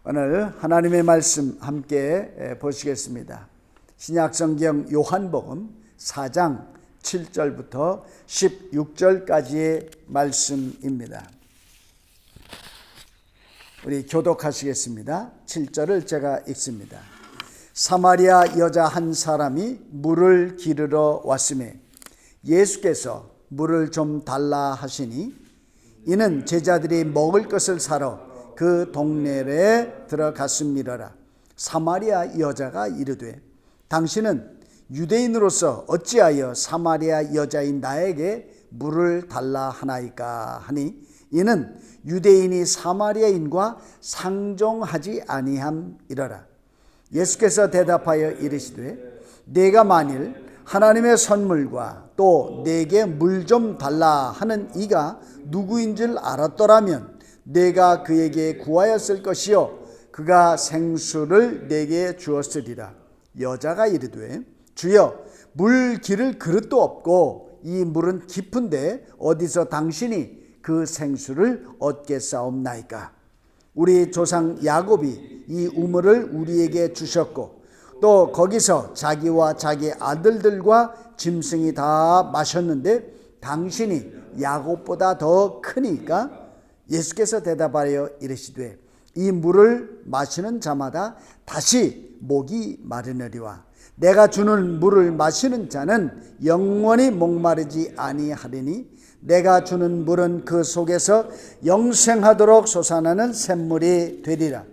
오늘 하나님의 말씀 함께 보시겠습니다. 신약성경 요한복음 4장 7절부터 16절까지의 말씀입니다. 우리 교독하시겠습니다. 7절을 제가 읽습니다. 사마리아 여자 한 사람이 물을 기르러 왔음에 예수께서 물을 좀 달라 하시니 이는 제자들이 먹을 것을 사러 그 동네에 들어갔음이러라. 사마리아 여자가 이르되 당신은 유대인으로서 어찌하여 사마리아 여자인 나에게 물을 달라 하나이까 하니 이는 유대인이 사마리아인과 상종하지 아니함이러라. 예수께서 대답하여 이르시되 내가 만일 하나님의 선물과 또 내게 물 좀 달라 하는 이가 누구인 줄 알았더라면 내가 그에게 구하였을 것이요 그가 생수를 내게 주었으리라. 여자가 이르되 주여 물 기를 그릇도 없고 이 물은 깊은데 어디서 당신이 그 생수를 얻겠사옵나이까. 우리 조상 야곱이 이 우물을 우리에게 주셨고 또 거기서 자기와 자기 아들들과 짐승이 다 마셨는데 당신이 야곱보다 더 크니까. 예수께서 대답하여 이르시되 이 물을 마시는 자마다 다시 목이 마르느니와 내가 주는 물을 마시는 자는 영원히 목마르지 아니하리니 내가 주는 물은 그 속에서 영생하도록 솟아나는 샘물이 되리라.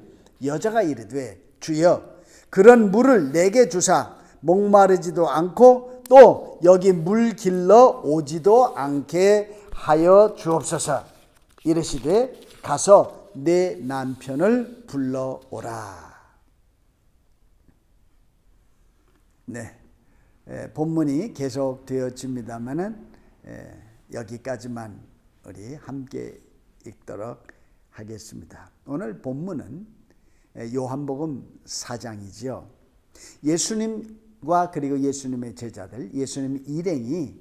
여자가 이르되 주여 그런 물을 내게 주사 목마르지도 않고 또 여기 물 길러 오지도 않게 하여 주옵소서. 이르시되 가서 내 남편을 불러오라. 네, 본문이 계속 되어집니다만은 여기까지만 우리 함께 읽도록 하겠습니다. 오늘 본문은 요한복음 4장이지요. 예수님과 그리고 예수님의 제자들, 예수님 일행이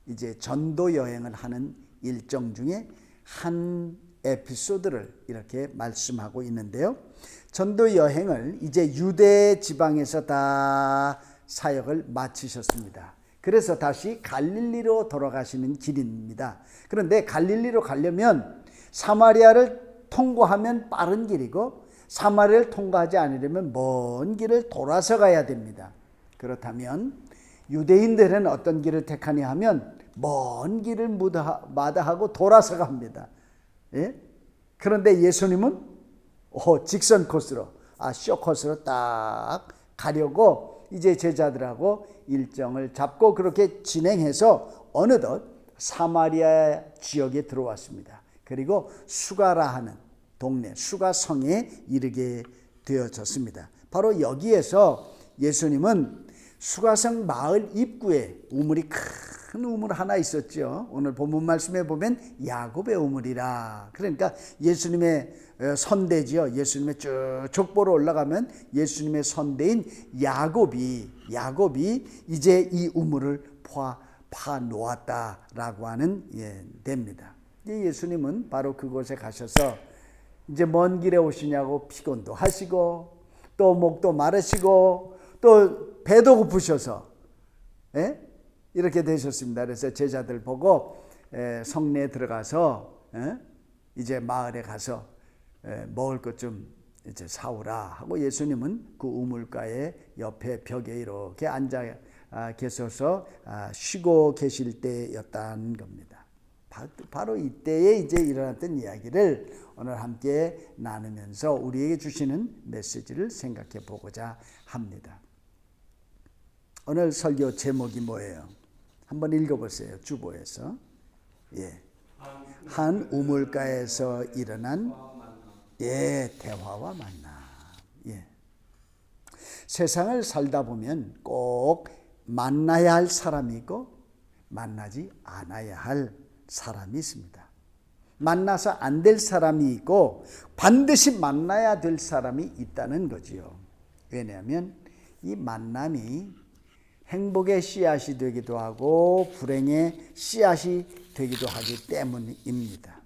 이제 전도 여행을 하는 일정 중에 한 에피소드를 이렇게 말씀하고 있는데요. 전도 여행을 이제 유대 지방에서 다 사역을 마치셨습니다. 그래서 다시 갈릴리로 돌아가시는 길입니다. 그런데 갈릴리로 가려면 사마리아를 통과하면 빠른 길이고 사마리아를 통과하지 않으려면 먼 길을 돌아서 가야 됩니다. 그렇다면 유대인들은 어떤 길을 택하냐 하면 먼 길을 마다하고 돌아서 갑니다. 예? 그런데 예수님은 직선 코스로, 쇼코스로 딱 가려고 이제 제자들하고 일정을 잡고 그렇게 진행해서 어느덧 사마리아 지역에 들어왔습니다. 그리고 수가라 하는 동네, 수가성에 이르게 되어졌습니다. 바로 여기에서 예수님은 수가성 마을 입구에 우물이 큰 우물 하나 있었죠. 오늘 본문 말씀에 보면 야곱의 우물이라. 그러니까 예수님의 선대지요. 예수님의 쭉 족보로 올라가면 예수님의 선대인 야곱이 이제 이 우물을 파 놓았다라고 하는 됩니다. 예수님은 바로 그곳에 가셔서 이제 먼 길에 오시냐고 피곤도 하시고 또 목도 마르시고 또 배도 고프셔서 이렇게 되셨습니다. 그래서 제자들 보고 성내에 들어가서 이제 마을에 가서 먹을 것 좀 이제 사오라 하고 예수님은 그 우물가에 옆에 벽에 이렇게 앉아 계셔서 쉬고 계실 때였다는 겁니다. 바로 이때에 이제 일어났던 이야기를 오늘 함께 나누면서 우리에게 주시는 메시지를 생각해 보고자 합니다. 오늘 설교 제목이 뭐예요? 한번 읽어보세요. 주보에서. 한 우물가에서 일어난 대화와 만남. 세상을 살다 보면 꼭 만나야 할 사람이 있고 만나지 않아야 할 사람이 있습니다. 만나서 안 될 사람이 있고 반드시 만나야 될 사람이 있다는 거지요. 왜냐하면 이 만남이 행복의 씨앗이 되기도 하고 불행의 씨앗이 되기도 하기 때문입니다.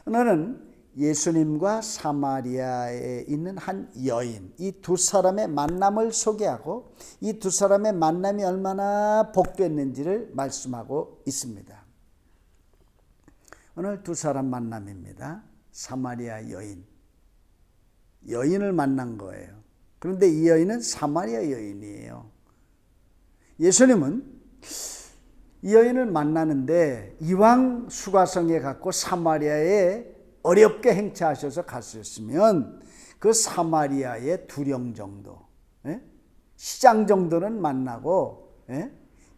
오늘은 예수님과 사마리아에 있는 한 여인, 이 두 사람의 만남을 소개하고 이 두 사람의 만남이 얼마나 복됐는지를 말씀하고 있습니다. 오늘 두 사람 만남입니다. 사마리아 여인. 여인을 만난 거예요. 그런데 이 여인은 사마리아 여인이에요. 예수님은 이 여인을 만나는데 이왕 수가성에 갔고 사마리아에 어렵게 행차하셔서 갔었으면 그 사마리아의 두령 정도, 시장 정도는 만나고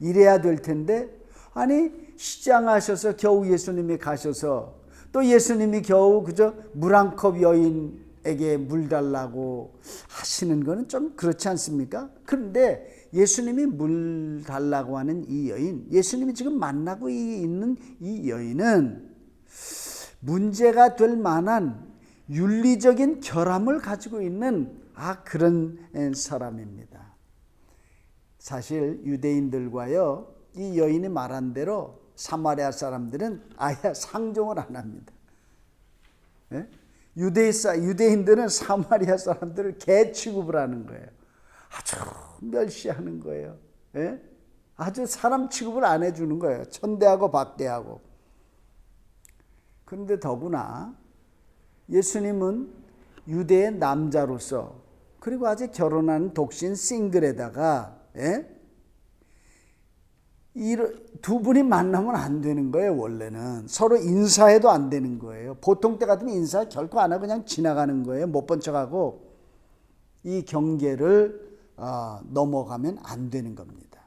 이래야 될 텐데, 아니 시장하셔서 겨우 예수님이 가셔서 또 예수님이 겨우 그저 물 한 컵 여인에게 물 달라고 하시는 거는 좀 그렇지 않습니까? 그런데 예수님이 물 달라고 하는 이 여인, 예수님이 지금 만나고 있는 이 여인은 문제가 될 만한 윤리적인 결함을 가지고 있는 그런 사람입니다. 사실 유대인들과요, 이 여인이 말한 대로 사마리아 사람들은 아예 상종을 안 합니다. 유대인들은 사마리아 사람들을 개 취급을 하는 거예요. 아주 멸시하는 거예요. 아주 사람 취급을 안 해주는 거예요. 천대하고 박대하고. 그런데 더구나 예수님은 유대의 남자로서, 그리고 아직 결혼한 독신 싱글에다가 이 두 분이 만나면 안 되는 거예요. 원래는 서로 인사해도 안 되는 거예요. 보통 때 같으면 인사 결코 안 하고 그냥 지나가는 거예요. 못 본 척하고. 이 경계를 넘어가면 안 되는 겁니다.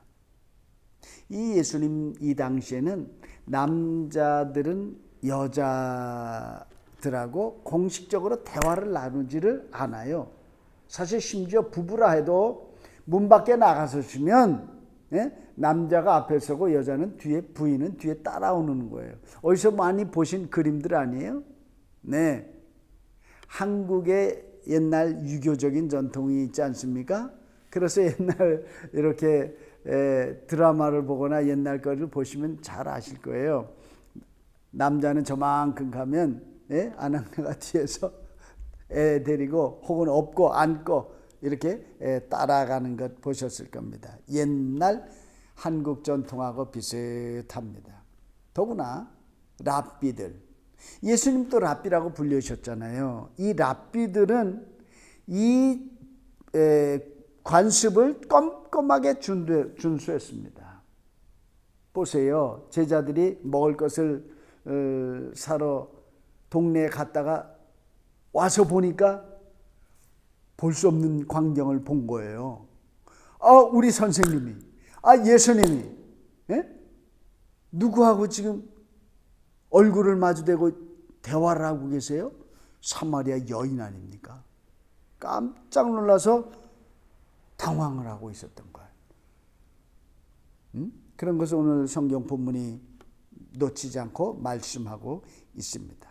이 예수님 이 당시에는 남자들은 여자들하고 공식적으로 대화를 나누지를 않아요. 사실 심지어 부부라 해도 문 밖에 나가서 주면 남자가 앞에 서고 여자는 뒤에, 부인은 뒤에 따라오는 거예요. 어디서 많이 보신 그림들 아니에요? 네. 한국의 옛날 유교적인 전통이 있지 않습니까? 그래서 옛날 이렇게 드라마를 보거나 옛날 거를 보시면 잘 아실 거예요. 남자는 저만큼 가면 아낙네가 뒤에서 애 데리고 혹은 업고 안고 이렇게 따라가는 것 보셨을 겁니다. 옛날 한국 전통하고 비슷합니다. 더구나 랍비들, 예수님도 랍비라고 불리셨잖아요. 이 랍비들은 이 관습을 꼼꼼하게 준수했습니다. 보세요. 제자들이 먹을 것을 사러 동네에 갔다가 와서 보니까 볼 수 없는 광경을 본 거예요. 우리 선생님이, 예수님이 누구하고 지금 얼굴을 마주대고 대화를 하고 계세요? 사마리아 여인 아닙니까? 깜짝 놀라서 당황을 하고 있었던 거예요. 그런 것을 오늘 성경 본문이 놓치지 않고 말씀하고 있습니다.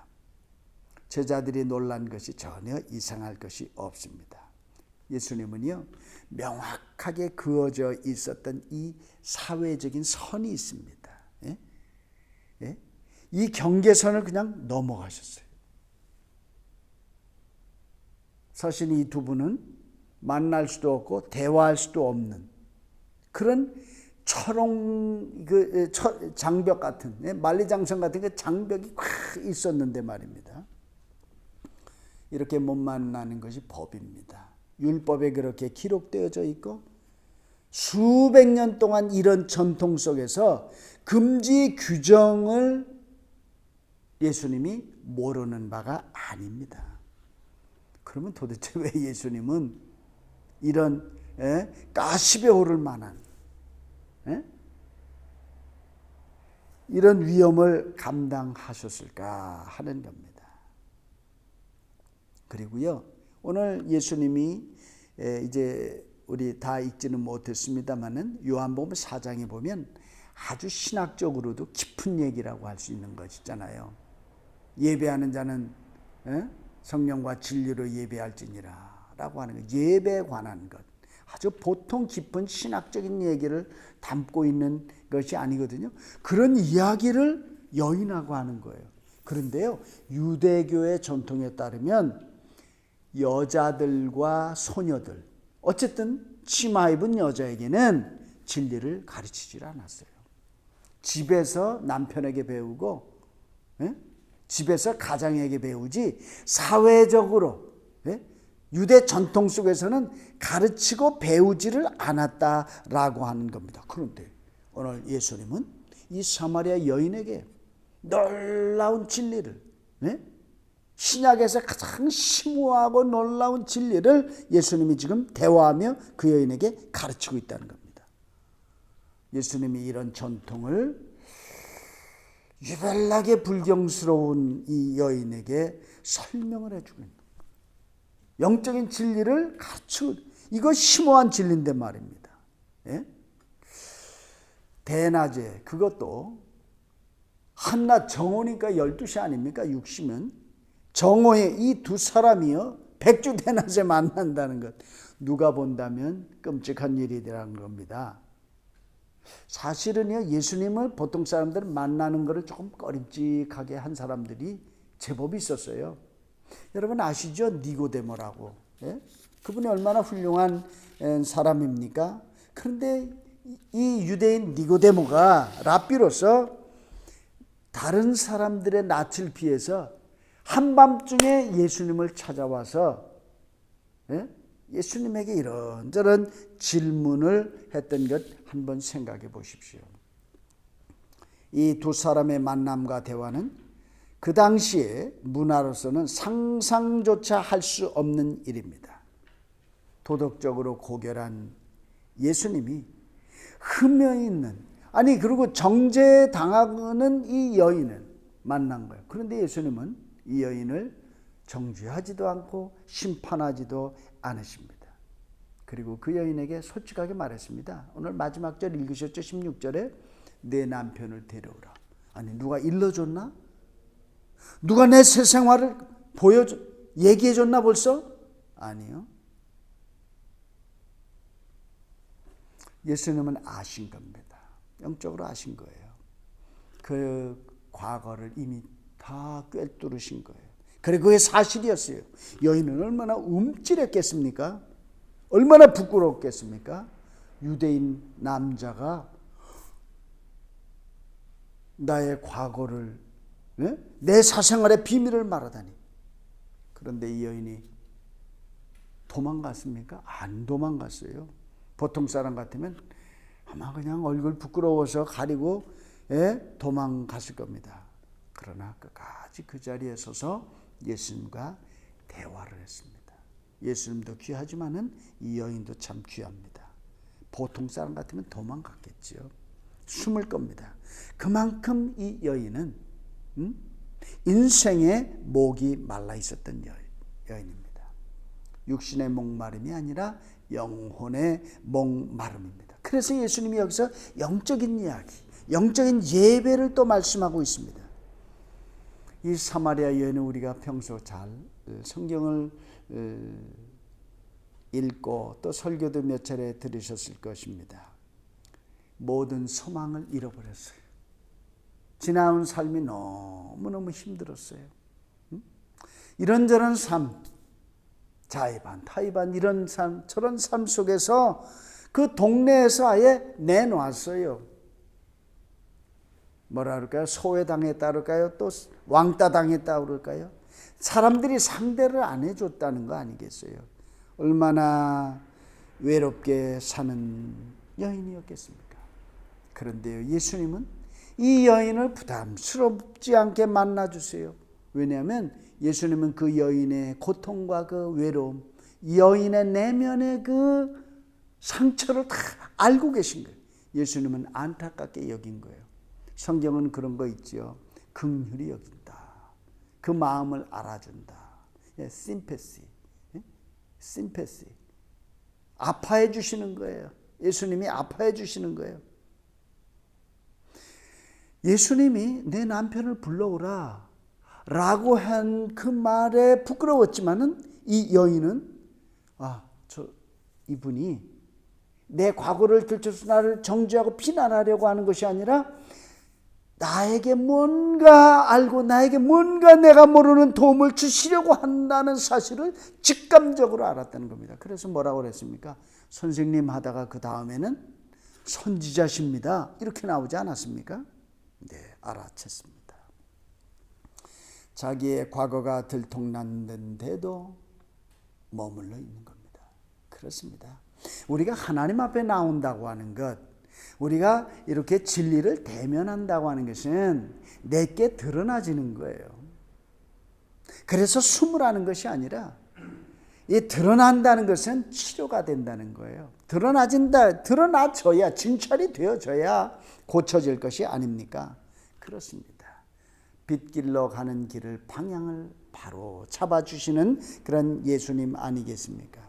제자들이 놀란 것이 전혀 이상할 것이 없습니다. 예수님은요, 명확하게 그어져 있었던 이 사회적인 선이 있습니다. 이 경계선을 그냥 넘어가셨어요. 사실 이 두 분은 만날 수도 없고 대화할 수도 없는 그런 장벽 같은, 만리장성 같은 그 장벽이 꽉 있었는데 말입니다. 이렇게 못 만나는 것이 법입니다. 율법에 그렇게 기록되어져 있고 수백 년 동안 이런 전통 속에서 금지 규정을 예수님이 모르는 바가 아닙니다. 그러면 도대체 왜 예수님은 이런 가십에 오를 만한 이런 위험을 감당하셨을까 하는 겁니다. 그리고요, 오늘 예수님이 이제 우리 다 읽지는 못했습니다만은 요한복음 4장에 보면 아주 신학적으로도 깊은 얘기라고 할 수 있는 것 있잖아요. 예배하는 자는 성령과 진리로 예배할지니라 라고 하는 것, 예배에 관한 것, 아주 보통 깊은 신학적인 얘기를 담고 있는 것이 아니거든요. 그런 이야기를 여인하고 하는 거예요. 그런데요, 유대교의 전통에 따르면 여자들과 소녀들, 어쨌든 치마 입은 여자에게는 진리를 가르치질 않았어요. 집에서 남편에게 배우고, 집에서 가장에게 배우지 사회적으로, 유대 전통 속에서는 가르치고 배우지를 않았다라고 하는 겁니다. 그런데 오늘 예수님은 이 사마리아 여인에게 놀라운 진리를, 신약에서 가장 심오하고 놀라운 진리를 예수님이 지금 대화하며 그 여인에게 가르치고 있다는 겁니다. 예수님이 이런 전통을 유별나게 불경스러운 이 여인에게 설명을 해주고 있는 거예요. 영적인 진리를 가르치고, 이거 심오한 진리인데 말입니다. 대낮에, 그것도 한낮 정오니까 12시 아닙니까? 6시면 정오에 이 두 사람이요 백주 대낮에 만난다는 것, 누가 본다면 끔찍한 일이라는 겁니다. 사실은요, 예수님을 보통 사람들은 만나는 것을 조금 꺼림칙하게 한 사람들이 제법 있었어요. 여러분 아시죠? 니고데모라고. 그분이 얼마나 훌륭한 사람입니까? 그런데 이 유대인 니고데모가 랍비로서 다른 사람들의 낯을 피해서 한밤중에 예수님을 찾아와서 예수님에게 이런저런 질문을 했던 것 한번 생각해 보십시오. 이 두 사람의 만남과 대화는 그 당시에 문화로서는 상상조차 할 수 없는 일입니다. 도덕적으로 고결한 예수님이 흠이 있는, 아니 그리고 정죄당하는 이 여인을 만난 거예요. 그런데 예수님은 이 여인을 정죄하지도 않고 심판하지도 않으십니다. 그리고 그 여인에게 솔직하게 말했습니다. 오늘 마지막 절 읽으셨죠? 16절에 내 남편을 데려오라. 아니 누가 일러줬나? 누가 내 새 생활을 얘기해줬나 벌써? 아니요. 예수님은 아신 겁니다. 영적으로 아신 거예요. 그 과거를 이미 다 꿰뚫으신 거예요. 그리고 그게 사실이었어요. 여인은 얼마나 움찔했겠습니까? 얼마나 부끄럽겠습니까? 유대인 남자가 나의 과거를, 내 사생활의 비밀을 말하다니. 그런데 이 여인이 도망갔습니까? 안 도망갔어요. 보통 사람 같으면 아마 그냥 얼굴 부끄러워서 가리고 도망갔을 겁니다. 그러나 끝까지 그 자리에 서서 예수님과 대화를 했습니다. 예수님도 귀하지만은 이 여인도 참 귀합니다. 보통 사람 같으면 도망갔겠죠. 숨을 겁니다. 그만큼 이 여인은 인생의 목이 말라 있었던 여인입니다. 육신의 목마름이 아니라 영혼의 목마름입니다. 그래서 예수님이 여기서 영적인 이야기, 영적인 예배를 또 말씀하고 있습니다. 이 사마리아 여인은 우리가 평소 잘 성경을 읽고 또 설교도 몇 차례 들으셨을 것입니다. 모든 소망을 잃어버렸어요. 지나온 삶이 너무너무 힘들었어요. 이런저런 삶, 자의반 타의반 이런 삶, 저런 삶 속에서 그 동네에서 아예 내놓았어요. 뭐라 그럴까요? 소외당했다 그럴까요? 또 왕따당했다 그럴까요? 사람들이 상대를 안 해줬다는 거 아니겠어요? 얼마나 외롭게 사는 여인이었겠습니까? 그런데요, 예수님은 이 여인을 부담스럽지 않게 만나주세요. 왜냐하면 예수님은 그 여인의 고통과 그 외로움, 여인의 내면의 그 상처를 다 알고 계신 거예요. 예수님은 안타깝게 여긴 거예요. 성경은 그런 거 있죠. 긍휼히 여긴다. 그 마음을 알아준다. 심패시. 심패시. 아파해 주시는 거예요. 예수님이 아파해 주시는 거예요. 예수님이 내 남편을 불러오라 라고 한 그 말에 부끄러웠지만은 이 여인은 이분이 내 과거를 들춰서 나를 정죄하고 비난하려고 하는 것이 아니라 나에게 뭔가 알고 나에게 뭔가 내가 모르는 도움을 주시려고 한다는 사실을 직감적으로 알았다는 겁니다. 그래서 뭐라고 그랬습니까? 선생님 하다가 그 다음에는 선지자십니다. 이렇게 나오지 않았습니까? 네, 알아챘습니다. 자기의 과거가 들통났는데도 머물러 있는 겁니다. 그렇습니다. 우리가 하나님 앞에 나온다고 하는 것, 우리가 이렇게 진리를 대면한다고 하는 것은 내게 드러나지는 거예요. 그래서 숨으라는 것이 아니라 이 드러난다는 것은 치료가 된다는 거예요. 드러나져야, 진찰이 되어져야 고쳐질 것이 아닙니까? 그렇습니다. 빛길로 가는 길을 방향을 바로 잡아주시는 그런 예수님 아니겠습니까?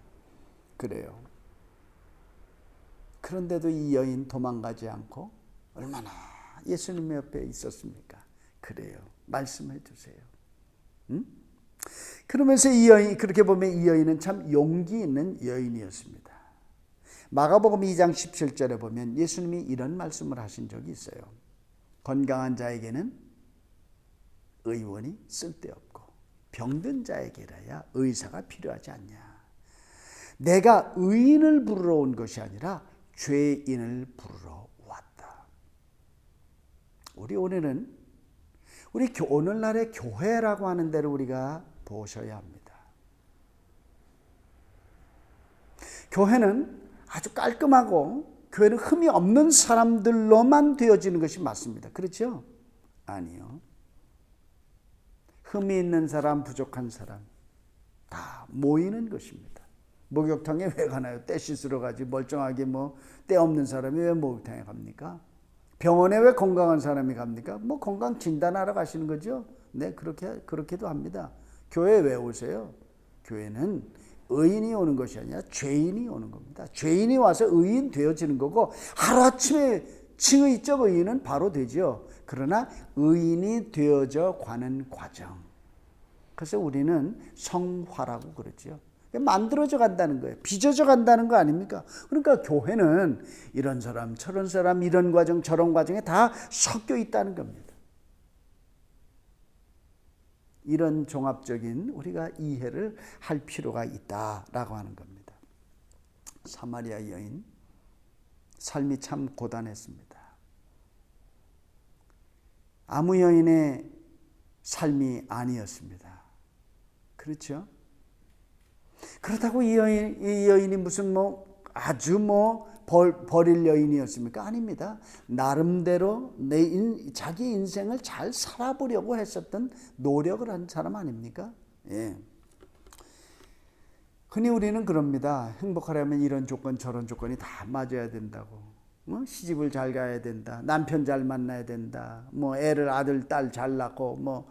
그래요. 그런데도 이 여인 도망가지 않고 얼마나 예수님 옆에 있었습니까? 그래요. 말씀해 주세요. 응? 그러면서 이 여인, 그렇게 보면 이 여인은 참 용기 있는 여인이었습니다. 마가복음 2장 17절에 보면 예수님이 이런 말씀을 하신 적이 있어요. 건강한 자에게는 의원이 쓸데없고 병든 자에게라야 의사가 필요하지 않냐. 내가 의인을 부르러 온 것이 아니라 죄인을 부르러 왔다. 우리 오늘은 오늘날의 교회라고 하는 데를 우리가 보셔야 합니다. 교회는 아주 깔끔하고 교회는 흠이 없는 사람들로만 되어지는 것이 맞습니다. 그렇죠? 아니요. 흠이 있는 사람, 부족한 사람 다 모이는 것입니다. 목욕탕에 왜 가나요? 때 씻으러 가지. 멀쩡하게 때 없는 사람이 왜 목욕탕에 갑니까? 병원에 왜 건강한 사람이 갑니까? 건강 진단하러 가시는 거죠. 네, 그렇게도 합니다. 교회에 왜 오세요? 교회는 의인이 오는 것이 아니라 죄인이 오는 겁니다. 죄인이 와서 의인 되어지는 거고 하루아침에 칭의적 의인은 바로 되죠. 그러나 의인이 되어져 가는 과정. 그래서 우리는 성화라고 그러죠. 만들어져 간다는 거예요. 빚어져 간다는 거 아닙니까? 그러니까 교회는 이런 사람 저런 사람 이런 과정 저런 과정에 다 섞여 있다는 겁니다. 이런 종합적인 우리가 이해를 할 필요가 있다라고 하는 겁니다. 사마리아 여인 삶이 참 고단했습니다. 아무 여인의 삶이 아니었습니다. 그렇죠? 그렇다고 이 여인이 무슨 아주 버릴 여인이었습니까? 아닙니다. 나름대로 자기 인생을 잘 살아보려고 했었던 노력을 한 사람 아닙니까? 예. 흔히 우리는 그럽니다. 행복하려면 이런 조건 저런 조건이 다 맞아야 된다고. 시집을 잘 가야 된다. 남편 잘 만나야 된다. 아들, 딸 잘 낳고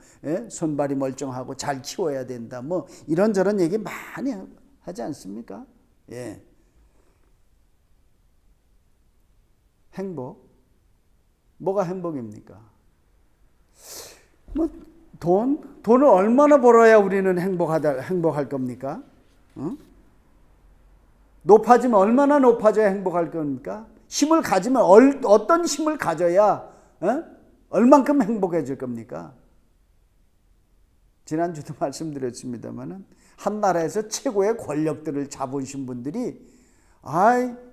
손발이 멀쩡하고 잘 키워야 된다. 이런저런 얘기 많이 하지 않습니까? 예. 행복? 뭐가 행복입니까? 돈을 얼마나 벌어야 우리는 행복할 겁니까? 높아지면 얼마나 높아져야 행복할 겁니까? 힘을 가지면 어떤 힘을 가져야 얼만큼 행복해질 겁니까? 지난주도 말씀드렸습니다만 한 나라에서 최고의 권력들을 잡으신 분들이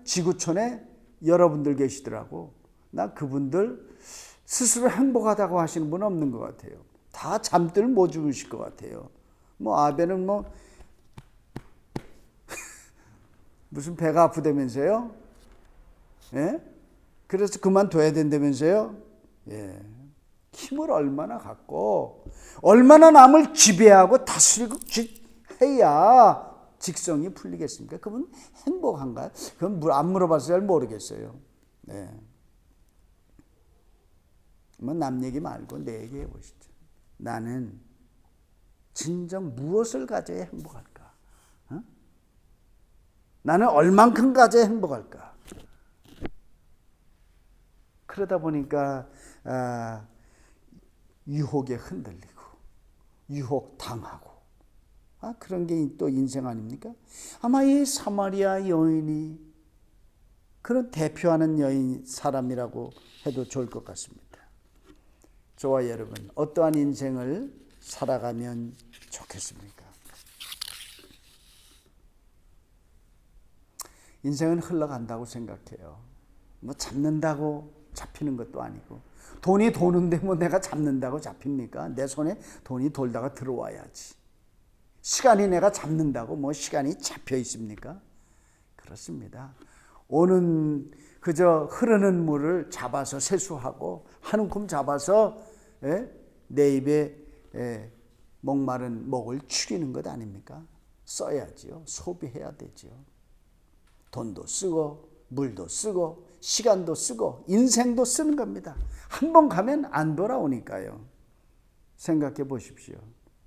지구촌에 여러분들 계시더라고. 나 그분들 스스로 행복하다고 하시는 분 없는 것 같아요. 다 잠들 못 주무실 것 같아요. 아베는 무슨 배가 아프다면서요? 예? 그래서 그만둬야 된다면서요? 예. 힘을 얼마나 갖고 얼마나 남을 지배하고 다스리고 해야 직성이 풀리겠습니까? 그분 행복한가요? 그건 안 물어봐서 잘 모르겠어요. 네. 남 얘기 말고 내 얘기 해보시죠. 나는 진정 무엇을 가져야 행복할까? 나는 얼만큼 가져야 행복할까? 그러다 보니까 유혹에 흔들리고 유혹 당하고 그런 게 또 인생 아닙니까? 아마 이 사마리아 여인이 그런 대표하는 여인 사람이라고 해도 좋을 것 같습니다. 저와 여러분 어떠한 인생을 살아가면 좋겠습니까? 인생은 흘러간다고 생각해요. 뭐 잡는다고 잡히는 것도 아니고, 돈이 도는데 뭐 내가 잡는다고 잡힙니까? 내 손에 돈이 돌다가 들어와야지. 시간이 내가 잡는다고 뭐 시간이 잡혀 있습니까? 그렇습니다. 오는 그저 흐르는 물을 잡아서 세수하고 한 움큼 잡아서 내 입에 목마른 목을 축이는 것 아닙니까? 써야지요. 소비해야 되지요. 돈도 쓰고 물도 쓰고 시간도 쓰고 인생도 쓰는 겁니다. 한 번 가면 안 돌아오니까요. 생각해 보십시오.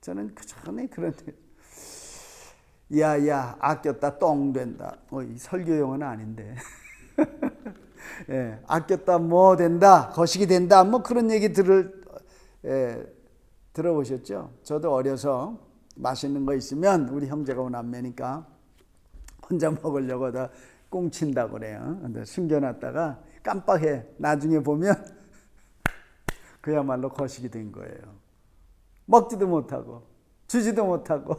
저는 그 전에 그런 야야 아꼈다 똥 된다. 이 설교용어는 아닌데. 아꼈다 뭐 된다 거식이 된다 뭐 그런 얘기 들어보셨죠? 저도 어려서 맛있는 거 있으면 우리 형제가 오남매니까 혼자 먹으려고 다 꽁친다고 그래요. 근데 숨겨놨다가 깜빡해. 나중에 보면 그야말로 거식이 된 거예요. 먹지도 못하고 주지도 못하고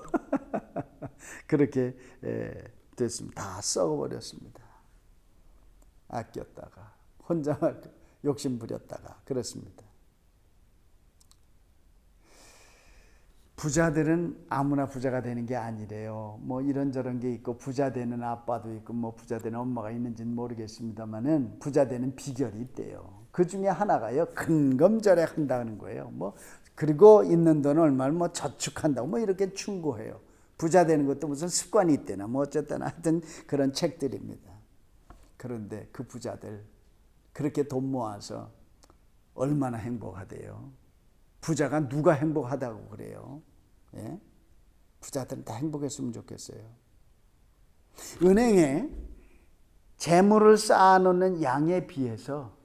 그렇게 됐습니다. 다 썩어버렸습니다. 아꼈다가 혼자 욕심 부렸다가 그렇습니다. 부자들은 아무나 부자가 되는 게 아니래요. 뭐 이런저런 게 있고 부자 되는 아빠도 있고 뭐 부자 되는 엄마가 있는지는 모르겠습니다만은 부자 되는 비결이 있대요. 그 중에 하나가요. 근검절약한다는 거예요. 뭐 그리고 있는 돈 얼마를 뭐 저축한다고 뭐 이렇게 충고해요. 부자 되는 것도 무슨 습관이 있대나 뭐 어쨌든 하여튼 그런 책들입니다. 그런데 그 부자들 그렇게 돈 모아서 얼마나 행복하대요. 부자가 누가 행복하다고 그래요? 예? 부자들은 다 행복했으면 좋겠어요. 은행에 재물을 쌓아놓는 양에 비해서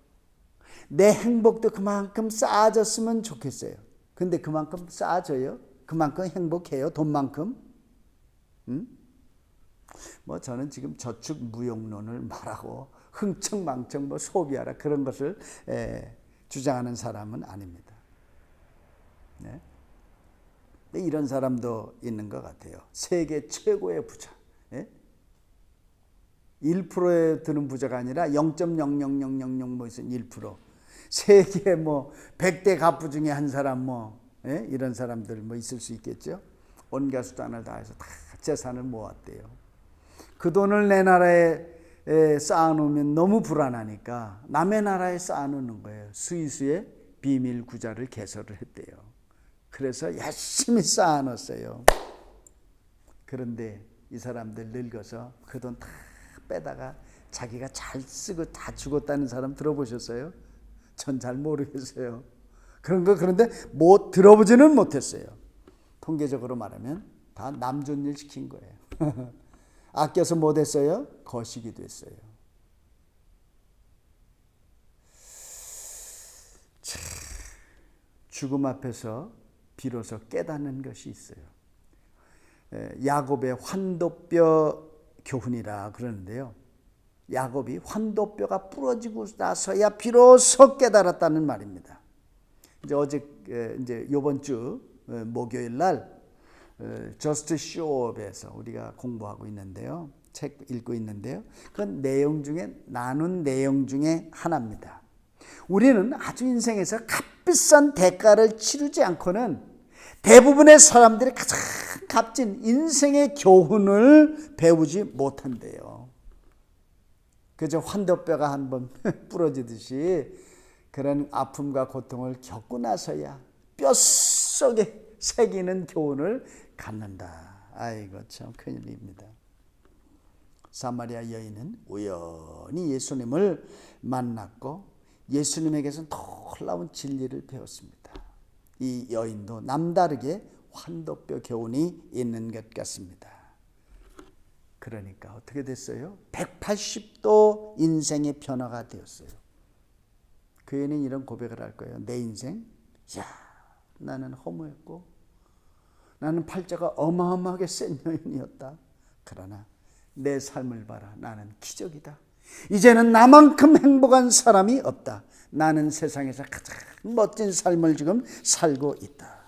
내 행복도 그만큼 쌓아졌으면 좋겠어요. 근데 그만큼 쌓아져요? 그만큼 행복해요? 돈만큼? 뭐 저는 지금 저축무용론을 말하고 흥청망청 뭐 소비하라 그런 것을 주장하는 사람은 아닙니다. 네? 근데 이런 사람도 있는 것 같아요. 세계 최고의 부자. 1%에 드는 부자가 아니라 0.00000 뭐 있으면 1%. 세계 뭐 100대 갑부 중에 한 사람 뭐 이런 사람들 뭐 있을 수 있겠죠. 온갖 수단을 다해서 다 재산을 모았대요. 그 돈을 내 나라에 쌓아놓으면 너무 불안하니까 남의 나라에 쌓아놓는 거예요. 스위스에 비밀 구자를 개설을 했대요. 그래서 열심히 쌓아놨어요. 그런데 이 사람들 늙어서 그 돈 다 빼다가 자기가 잘 쓰고 다 죽었다는 사람 들어보셨어요? 전 잘 모르겠어요. 그런데 뭐 들어보지는 못했어요. 통계적으로 말하면 다 남존일 시킨 거예요. 아껴서 뭐 됐어요? 거식이 됐어요. 죽음 앞에서 비로소 깨닫는 것이 있어요. 야곱의 환도뼈 교훈이라 그러는데요. 야곱이 환도뼈가 부러지고 나서야 비로소 깨달았다는 말입니다. 이제 이번 주 목요일 날 저스트 쇼업에서 우리가 공부하고 있는데요. 책 읽고 있는데요. 그 내용 중에 나눈 내용 중에 하나입니다. 우리는 아주 인생에서 값비싼 대가를 치르지 않고는 대부분의 사람들이 가장 값진 인생의 교훈을 배우지 못한대요. 그저 환도뼈가 한번 부러지듯이 그런 아픔과 고통을 겪고 나서야 뼛속에 새기는 교훈을 갖는다. 아이고 참 큰일입니다. 사마리아 여인은 우연히 예수님을 만났고 예수님에게서 놀라운 진리를 배웠습니다. 이 여인도 남다르게 환도뼈 교훈이 있는 것 같습니다. 그러니까 어떻게 됐어요? 180도 인생의 변화가 되었어요. 그 여인은 이런 고백을 할 거예요. 내 인생, 나는 허무했고 나는 팔자가 어마어마하게 센 여인이었다. 그러나 내 삶을 봐라. 나는 기적이다. 이제는 나만큼 행복한 사람이 없다. 나는 세상에서 가장 멋진 삶을 지금 살고 있다.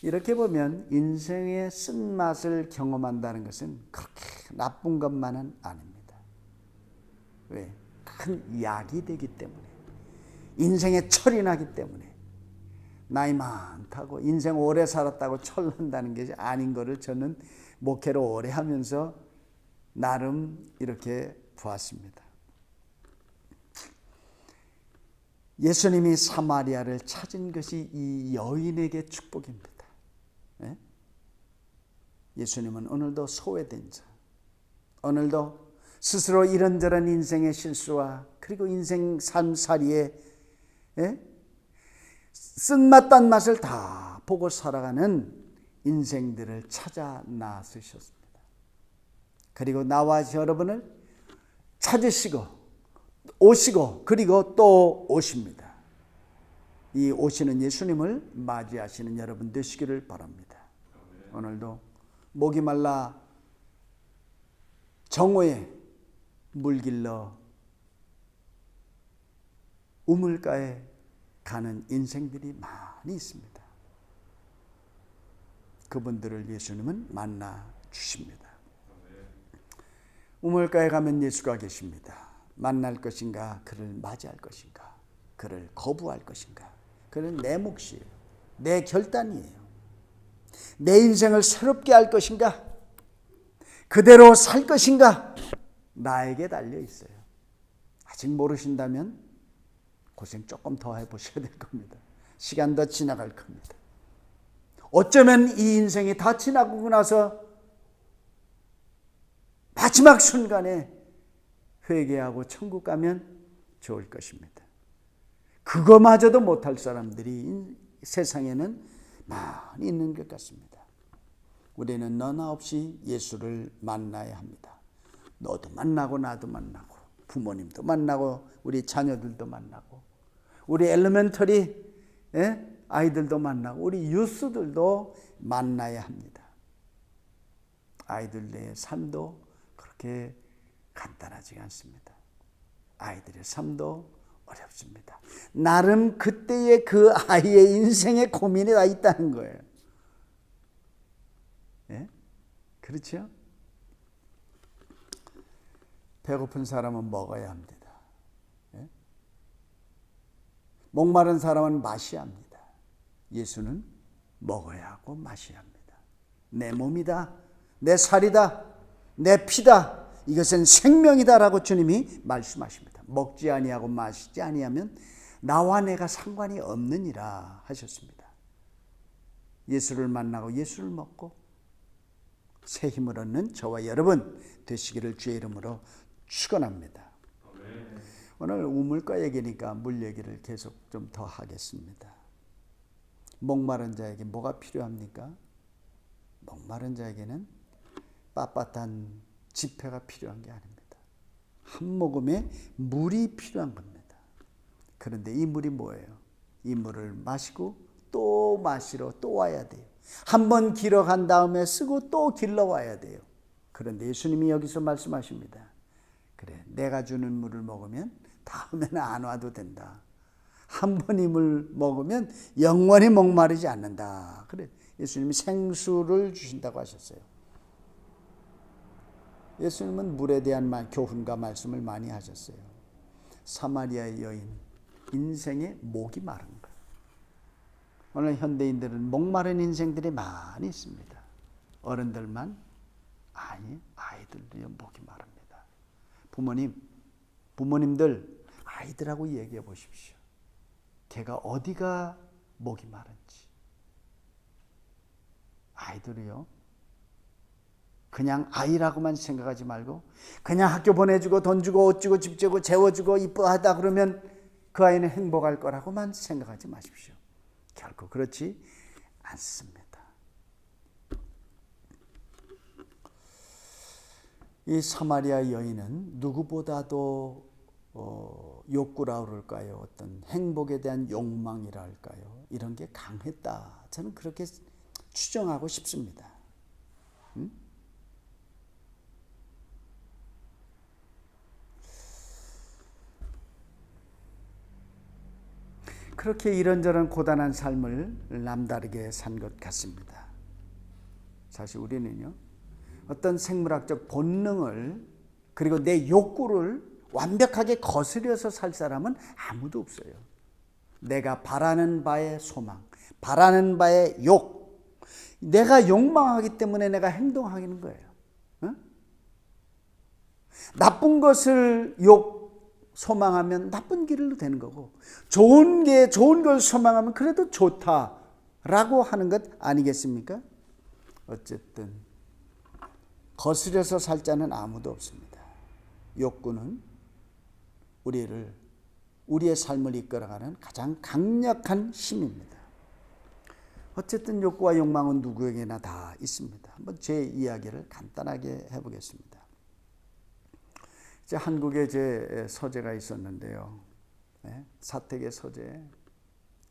이렇게 보면 인생의 쓴맛을 경험한다는 것은 그렇게 나쁜 것만은 아닙니다. 왜? 큰 약이 되기 때문에, 인생의 철이 나기 때문에. 나이 많다고 인생 오래 살았다고 철난다는 게 아닌 거를 저는 목회를 오래 하면서 나름 이렇게 보았습니다. 예수님이 사마리아를 찾은 것이 이 여인에게 축복입니다. 예? 예수님은 오늘도 소외된 자, 오늘도 스스로 이런저런 인생의 실수와 그리고 인생 삶살이에 쓴맛 딴맛을 다 보고 살아가는 인생들을 찾아 나서셨습니다. 그리고 나와 여러분을 찾으시고 오시고 그리고 또 오십니다. 이 오시는 예수님을 맞이하시는 여러분 되시기를 바랍니다. 오늘도 목이 말라 정오에 물길러 우물가에 가는 인생들이 많이 있습니다. 그분들을 예수님은 만나 주십니다. 우물가에 가면 예수가 계십니다. 만날 것인가, 그를 맞이할 것인가, 그를 거부할 것인가. 그는 내 몫이에요. 내 결단이에요. 내 인생을 새롭게 할 것인가, 그대로 살 것인가, 나에게 달려 있어요. 아직 모르신다면 고생 조금 더 해보셔야 될 겁니다. 시간 더 지나갈 겁니다. 어쩌면 이 인생이 다 지나고 나서 마지막 순간에 회개하고 천국 가면 좋을 것입니다. 그거마저도 못할 사람들이 세상에는 많이 있는 것 같습니다. 우리는 너나 없이 예수를 만나야 합니다. 너도 만나고 나도 만나고 부모님도 만나고 우리 자녀들도 만나고 우리 엘리멘터리 아이들도 만나고 우리 유스들도 만나야 합니다. 아이들의 삶도 그렇게 간단하지 않습니다. 아이들의 삶도 어렵습니다. 나름 그때의 그 아이의 인생의 고민이 다 있다는 거예요. 예? 그렇죠? 배고픈 사람은 먹어야 합니다. 예? 목마른 사람은 마셔야 합니다. 예수는 먹어야 하고 마셔야 합니다. 내 몸이다, 내 살이다, 내 피다, 이것은 생명이다라고 주님이 말씀하십니다. 먹지 아니하고 마시지 아니하면 나와 내가 상관이 없느니라 하셨습니다. 예수를 만나고 예수를 먹고 새 힘을 얻는 저와 여러분 되시기를 주의 이름으로 축원합니다. 오늘 우물가 얘기니까 물 얘기를 계속 좀 더 하겠습니다. 목마른 자에게 뭐가 필요합니까? 목마른 자에게는 빳빳한 지폐가 필요한 게 아닙니다. 한 모금의 물이 필요한 겁니다. 그런데 이 물이 뭐예요? 이 물을 마시고 또 마시러 또 와야 돼요. 한 번 길어 간 다음에 쓰고 또 길러 와야 돼요. 그런데 예수님이 여기서 말씀하십니다. 그래, 내가 주는 물을 먹으면 다음에는 안 와도 된다. 한 번 이 물 먹으면 영원히 목마르지 않는다. 그래, 예수님이 생수를 주신다고 하셨어요. 예수님은 물에 대한 교훈과 말씀을 많이 하셨어요. 사마리아의 여인, 인생의 목이 마른 거예요. 오늘 현대인들은 목마른 인생들이 많이 있습니다. 어른들만 아니, 아이들도 목이 마릅니다. 부모님들 아이들하고 얘기해 보십시오. 걔가 어디가 목이 마른지. 아이들이요, 그냥 아이라고만 생각하지 말고 그냥 학교 보내주고 돈 주고 옷 주고 집 주고 재워주고 이뻐하다 그러면 그 아이는 행복할 거라고만 생각하지 마십시오. 결코 그렇지 않습니다. 이 사마리아 여인은 누구보다도 욕구라 그럴까요? 어떤 행복에 대한 욕망이라 할까요? 이런 게 강했다. 저는 그렇게 추정하고 싶습니다. 그렇게 이런저런 고단한 삶을 남다르게 산 것 같습니다. 사실 우리는요, 어떤 생물학적 본능을 그리고 내 욕구를 완벽하게 거스려서 살 사람은 아무도 없어요. 내가 바라는 바의 소망, 바라는 바의 욕, 내가 욕망하기 때문에 내가 행동하는 거예요. 응? 나쁜 것을 소망하면 나쁜 길로 되는 거고, 좋은 걸 소망하면 그래도 좋다라고 하는 것 아니겠습니까? 어쨌든 거스려서 살 자는 아무도 없습니다. 욕구는 우리의 삶을 이끌어가는 가장 강력한 힘입니다. 어쨌든 욕구와 욕망은 누구에게나 다 있습니다. 한번 제 이야기를 간단하게 해보겠습니다. 이제 한국에 제 서재가 있었는데요. 사택의 서재,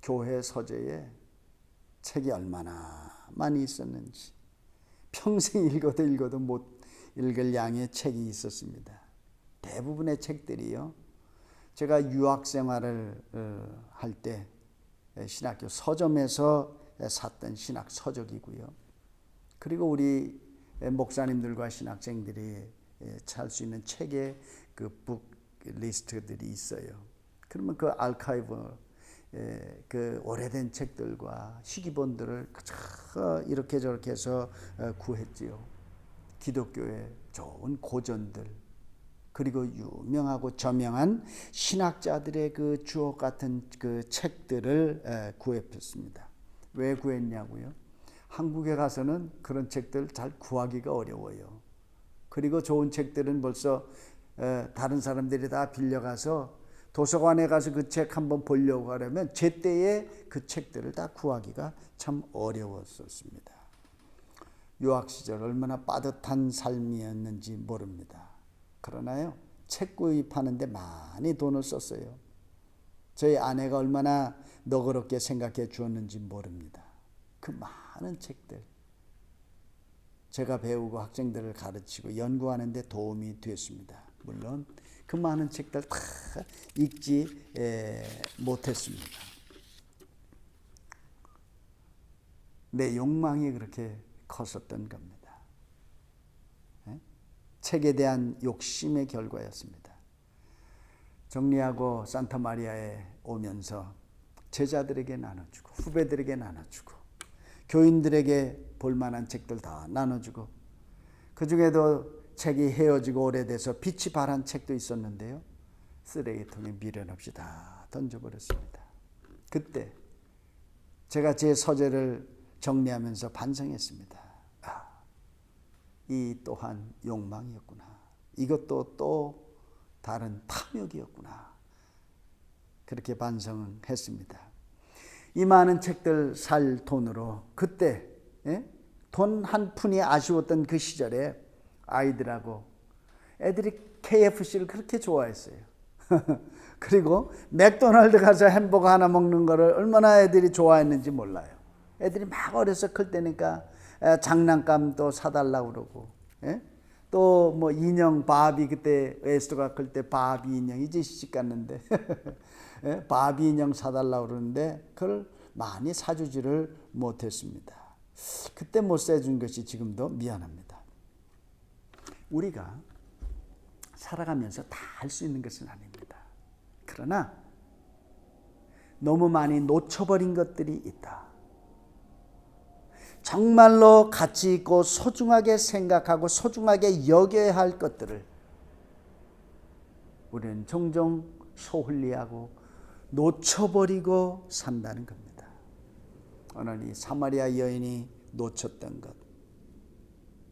교회 서재에 책이 얼마나 많이 있었는지 평생 읽어도 못 읽을 양의 책이 있었습니다. 대부분의 책들이요, 제가 유학 생활을 할 때 신학교 서점에서 샀던 신학 서적이고요. 그리고 우리 목사님들과 신학생들이 살 수 있는 책의 그 북 리스트들이 있어요. 그러면 그 아카이브, 그 오래된 책들과 시기본들을 이렇게 저렇게 해서 구했지요. 기독교의 좋은 고전들, 그리고 유명하고 저명한 신학자들의 그 주옥 같은 그 책들을 구했습니다. 왜 구했냐고요? 한국에 가서는 그런 책들 잘 구하기가 어려워요. 그리고 좋은 책들은 벌써 다른 사람들이 다 빌려가서 도서관에 가서 그 책 한번 보려고 하려면 제때에 그 책들을 다 구하기가 참 어려웠었습니다. 유학 시절 얼마나 빠듯한 삶이었는지 모릅니다. 그러나요, 책 구입하는데 많이 돈을 썼어요. 저희 아내가 얼마나 너그럽게 생각해 주었는지 모릅니다. 그 많은 책들, 제가 배우고 학생들을 가르치고 연구하는 데 도움이 됐습니다. 물론 그 많은 책들 다 읽지 못했습니다. 내 욕망이 그렇게 컸었던 겁니다. 책에 대한 욕심의 결과였습니다. 정리하고 산타마리아에 오면서 제자들에게 나눠주고 후배들에게 나눠주고 교인들에게 볼만한 책들 다 나눠주고, 그 중에도 책이 헤어지고 오래돼서 빛이 발한 책도 있었는데요, 쓰레기통에 미련 없이 다 던져버렸습니다. 그때 제가 제 서재를 정리하면서 반성했습니다. 이 또한 욕망이었구나. 이것도 또 다른 탐욕이었구나. 그렇게 반성했습니다. 이 많은 책들 살 돈으로 그때 돈 한 푼이 아쉬웠던 그 시절에 아이들하고, 애들이 KFC를 그렇게 좋아했어요. 그리고 맥도날드 가서 햄버거 하나 먹는 거를 얼마나 애들이 좋아했는지 몰라요. 애들이 막 어려서 클 때니까 장난감도 사달라고 그러고, 또 뭐 인형 바비, 그때 에스더가 클 때 바비 인형, 이제 시집 갔는데 바비 인형 사달라고 그러는데 그걸 많이 사주지를 못했습니다. 그때 못 사준 것이 지금도 미안합니다. 우리가 살아가면서 다 할 수 있는 것은 아닙니다. 그러나 너무 많이 놓쳐버린 것들이 있다. 정말로 가치 있고 소중하게 생각하고 소중하게 여겨야 할 것들을 우리는 종종 소홀히하고 놓쳐버리고 산다는 겁니다. 오늘 이 사마리아 여인이 놓쳤던 것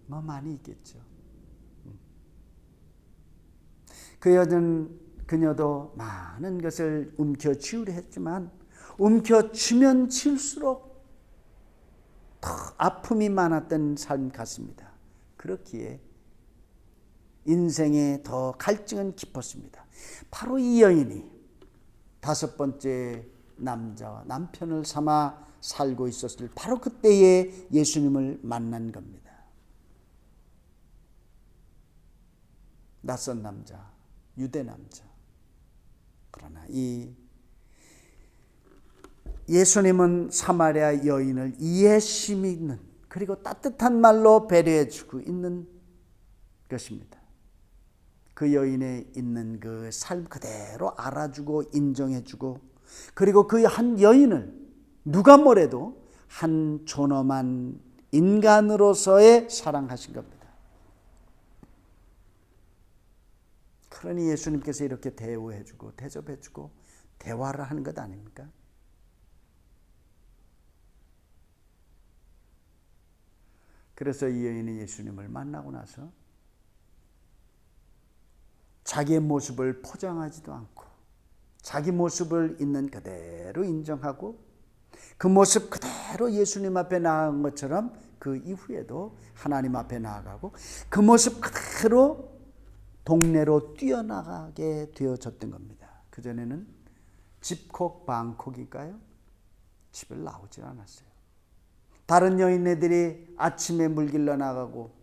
뭐 많이 있겠죠. 그녀도 많은 것을 움켜쥐으려 했지만 움켜쥐면 쥐울수록 더 아픔이 많았던 삶 같습니다. 그렇기에 인생에 더 갈증은 깊었습니다. 바로 이 여인이 다섯 번째 남자와 남편을 삼아 살고 있었을 바로 그때에 예수님을 만난 겁니다. 낯선 남자, 유대 남자. 그러나 이 예수님은 사마리아 여인을 이해심 있는 그리고 따뜻한 말로 배려해 주고 있는 것입니다. 그 여인에 있는 그 삶 그대로 알아주고 인정해주고, 그리고 그 한 여인을 누가 뭐래도 한 존엄한 인간으로서의 사랑하신 겁니다. 그러니 예수님께서 이렇게 대우해주고 대접해주고 대화를 하는 것 아닙니까? 그래서 이 여인이 예수님을 만나고 나서 자기의 모습을 포장하지도 않고 자기 모습을 있는 그대로 인정하고 그 모습 그대로 예수님 앞에 나아간 것처럼 그 이후에도 하나님 앞에 나아가고 그 모습 그대로 동네로 뛰어나가게 되어졌던 겁니다. 그전에는 집콕 방콕일까요? 집을 나오질 않았어요. 다른 여인네들이 아침에 물길러 나가고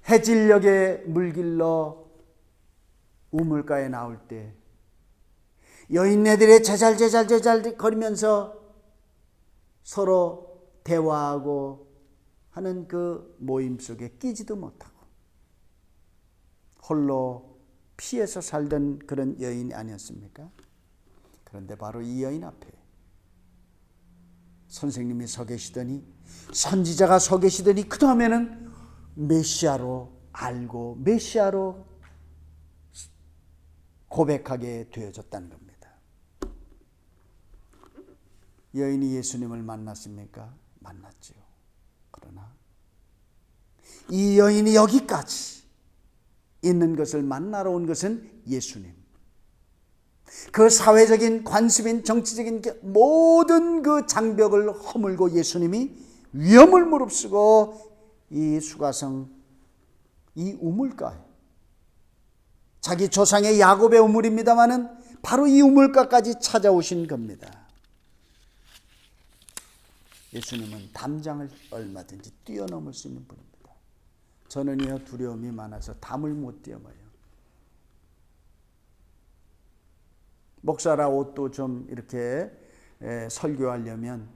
해질녘에 물길러 우물가에 나올 때 여인네들이 제잘 거리면서 서로 대화하고 하는 그 모임 속에 끼지도 못하고 홀로 피해서 살던 그런 여인이 아니었습니까? 그런데 바로 이 여인 앞에 선생님이 서 계시더니, 선지자가 서 계시더니 그 다음에는 메시아로 알고 메시아로 고백하게 되어졌다는 겁니다. 여인이 예수님을 만났습니까? 만났지요. 그러나 이 여인이 여기까지 있는 것을 만나러 온 것은 예수님. 그 사회적인 관습인 정치적인 모든 그 장벽을 허물고 예수님이 위험을 무릅쓰고 이 수가성 이 우물가에, 자기 조상의 야곱의 우물입니다마는 바로 이 우물가까지 찾아오신 겁니다. 예수님은 담장을 얼마든지 뛰어넘을 수 있는 분입니다. 저는요 두려움이 많아서 담을 못 뛰어넘어요. 목사라 옷도 좀 이렇게 설교하려면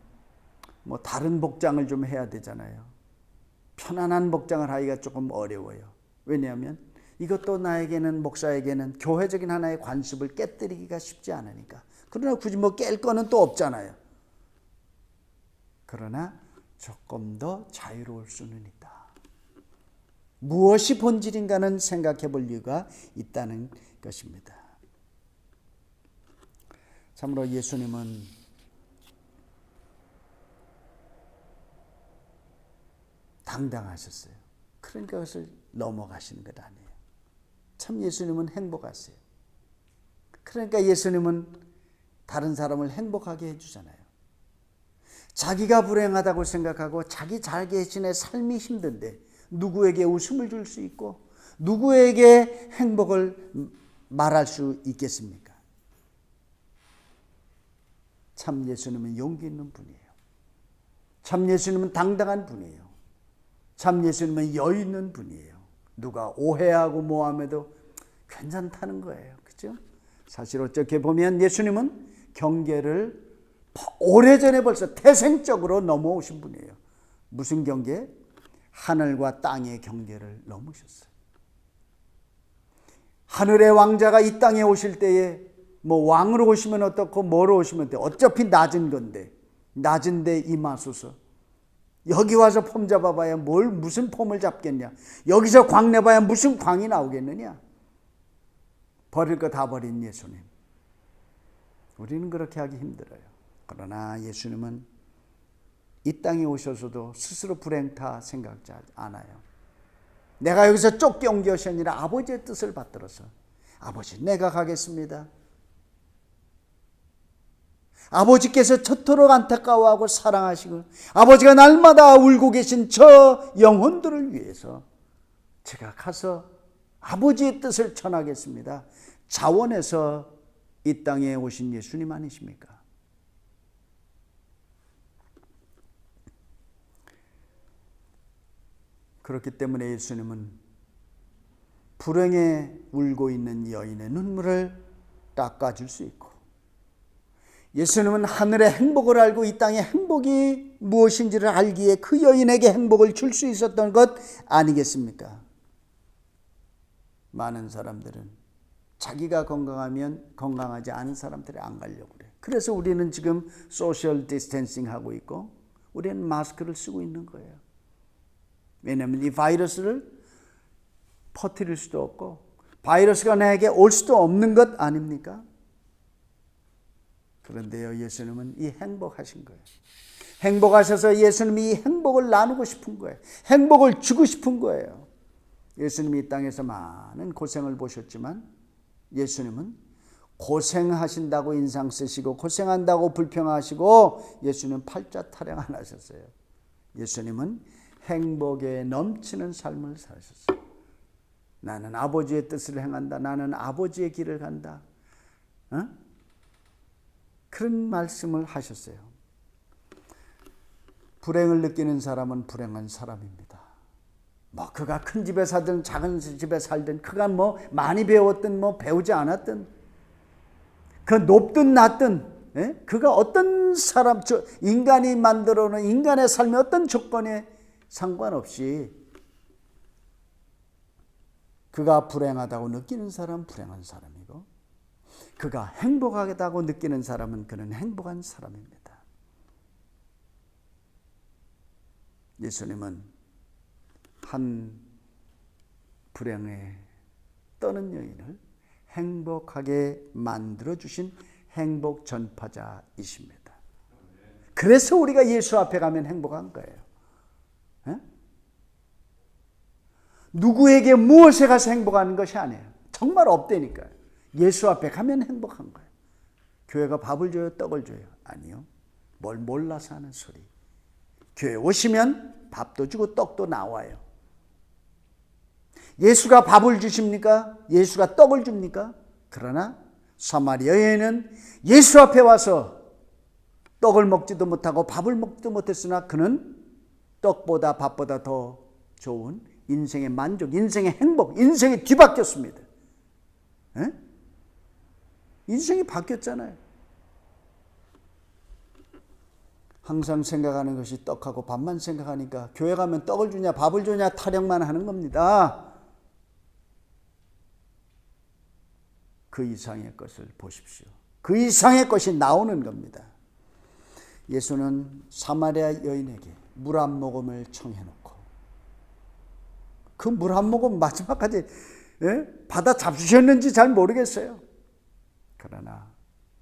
뭐 다른 복장을 좀 해야 되잖아요. 편안한 복장을 하기가 조금 어려워요. 왜냐하면 이것도 나에게는, 목사에게는 교회적인 하나의 관습을 깨뜨리기가 쉽지 않으니까. 그러나 굳이 뭐 깰 거는 또 없잖아요. 그러나 조금 더 자유로울 수는 있다. 무엇이 본질인가는 생각해 볼 이유가 있다는 것입니다. 참으로 예수님은 당당하셨어요. 그러니까 그것을 넘어가시는 것 아니에요. 참 예수님은 행복하세요. 그러니까 예수님은 다른 사람을 행복하게 해주잖아요. 자기가 불행하다고 생각하고 자기 자신의 삶이 힘든데 누구에게 웃음을 줄 수 있고 누구에게 행복을 말할 수 있겠습니까? 참 예수님은 용기 있는 분이에요. 참 예수님은 당당한 분이에요. 참 예수님은 여유 있는 분이에요. 누가 오해하고 뭐함에도 괜찮다는 거예요. 그렇죠? 사실 어떻게 보면 예수님은 경계를 오래전에 벌써 태생적으로 넘어오신 분이에요. 무슨 경계? 하늘과 땅의 경계를 넘으셨어요. 하늘의 왕자가 이 땅에 오실 때에 뭐 왕으로 오시면 어떻고 뭐로 오시면 돼. 어차피 낮은 건데, 낮은데 임하소서. 여기 와서 폼 잡아봐야 무슨 폼을 잡겠냐. 여기서 광 내봐야 무슨 광이 나오겠느냐. 버릴 거 다 버린 예수님. 우리는 그렇게 하기 힘들어요. 그러나 예수님은 이 땅에 오셔서도 스스로 불행타 생각지 않아요. 내가 여기서 쫓겨온 것이 아니라 아버지의 뜻을 받들어서, 아버지 내가 가겠습니다. 아버지께서 저토록 안타까워하고 사랑하시고 아버지가 날마다 울고 계신 저 영혼들을 위해서 제가 가서 아버지의 뜻을 전하겠습니다. 자원해서 이 땅에 오신 예수님 아니십니까? 그렇기 때문에 예수님은 불행에 울고 있는 여인의 눈물을 닦아줄 수 있고, 예수님은 하늘의 행복을 알고 이 땅의 행복이 무엇인지를 알기에 그 여인에게 행복을 줄 수 있었던 것 아니겠습니까? 많은 사람들은 자기가 건강하면 건강하지 않은 사람들이 안 가려고 그래. 그래서 우리는 지금 소셜 디스텐싱 하고 있고 우리는 마스크를 쓰고 있는 거예요. 왜냐하면 이 바이러스를 퍼뜨릴 수도 없고 바이러스가 나에게 올 수도 없는 것 아닙니까? 그런데요, 예수님은 이 행복하신 거예요. 행복하셔서 예수님이 이 행복을 나누고 싶은 거예요. 행복을 주고 싶은 거예요. 예수님이 이 땅에서 많은 고생을 보셨지만 예수님은 고생하신다고 인상 쓰시고 고생한다고 불평하시고 예수님은 팔자 타령 안 하셨어요. 예수님은 행복에 넘치는 삶을 사셨어요. 나는 아버지의 뜻을 행한다. 나는 아버지의 길을 간다. 그런 말씀을 하셨어요. 불행을 느끼는 사람은 불행한 사람입니다. 뭐 그가 큰 집에 살든 작은 집에 살든 그가 뭐 많이 배웠든 뭐 배우지 않았든 그 높든 낮든 그가 어떤 사람 인간이 만들어 놓은 인간의 삶의 어떤 조건에 상관없이 그가 불행하다고 느끼는 사람은 불행한 사람이고 그가 행복하다고 느끼는 사람은 그는 행복한 사람입니다. 예수님은 한 불행에 떠는 여인을 행복하게 만들어주신 행복 전파자이십니다. 그래서 우리가 예수 앞에 가면 행복한 거예요. 누구에게 무엇에 가서 행복한 것이 아니에요. 정말 없다니까요. 예수 앞에 가면 행복한 거예요. 교회가 밥을 줘요, 떡을 줘요? 아니요. 뭘 몰라서 하는 소리. 교회 오시면 밥도 주고 떡도 나와요. 예수가 밥을 주십니까? 예수가 떡을 줍니까? 그러나 사마리아 여인은 예수 앞에 와서 떡을 먹지도 못하고 밥을 먹지도 못했으나 그는 떡보다 밥보다 더 좋은 인생의 만족, 인생의 행복, 인생이 뒤바뀌었습니다. 인생이 바뀌었잖아요. 항상 생각하는 것이 떡하고 밥만 생각하니까 교회 가면 떡을 주냐 밥을 주냐 타령만 하는 겁니다. 그 이상의 것을 보십시오. 그 이상의 것이 나오는 겁니다. 예수는 사마리아 여인에게 물 한 모금을 청해놓고 그 물 한 모금 마지막까지 받아 잡수셨는지 잘 모르겠어요. 그러나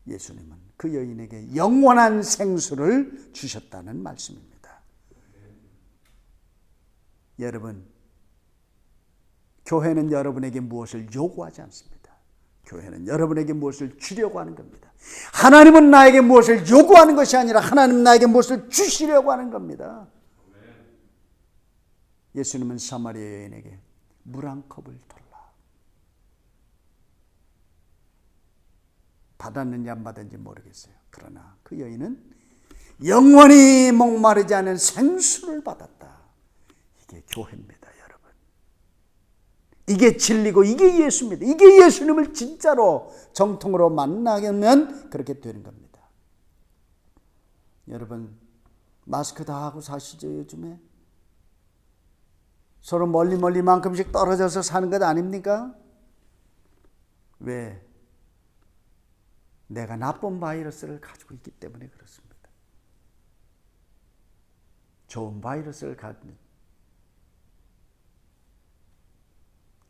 예수님은 그 여인에게 영원한 생수를 주셨다는 말씀입니다. 여러분, 교회는 여러분에게 무엇을 요구하지 않습니다. 교회는 여러분에게 무엇을 주려고 하는 겁니다. 하나님은 나에게 무엇을 요구하는 것이 아니라 하나님은 나에게 무엇을 주시려고 하는 겁니다. 예수님은 사마리아 여인에게 물 한 컵을 달라. 받았는지 안 받았는지 모르겠어요. 그러나 그 여인은 영원히 목마르지 않은 생수를 받았다. 이게 교회입니다, 여러분. 이게 진리고 이게 예수입니다. 이게 예수님을 진짜로 정통으로 만나면 그렇게 되는 겁니다. 여러분, 마스크 다 하고 사시죠, 요즘에? 서로 멀리만큼씩 떨어져서 사는 것 아닙니까? 왜? 내가 나쁜 바이러스를 가지고 있기 때문에 그렇습니다. 좋은 바이러스를 가진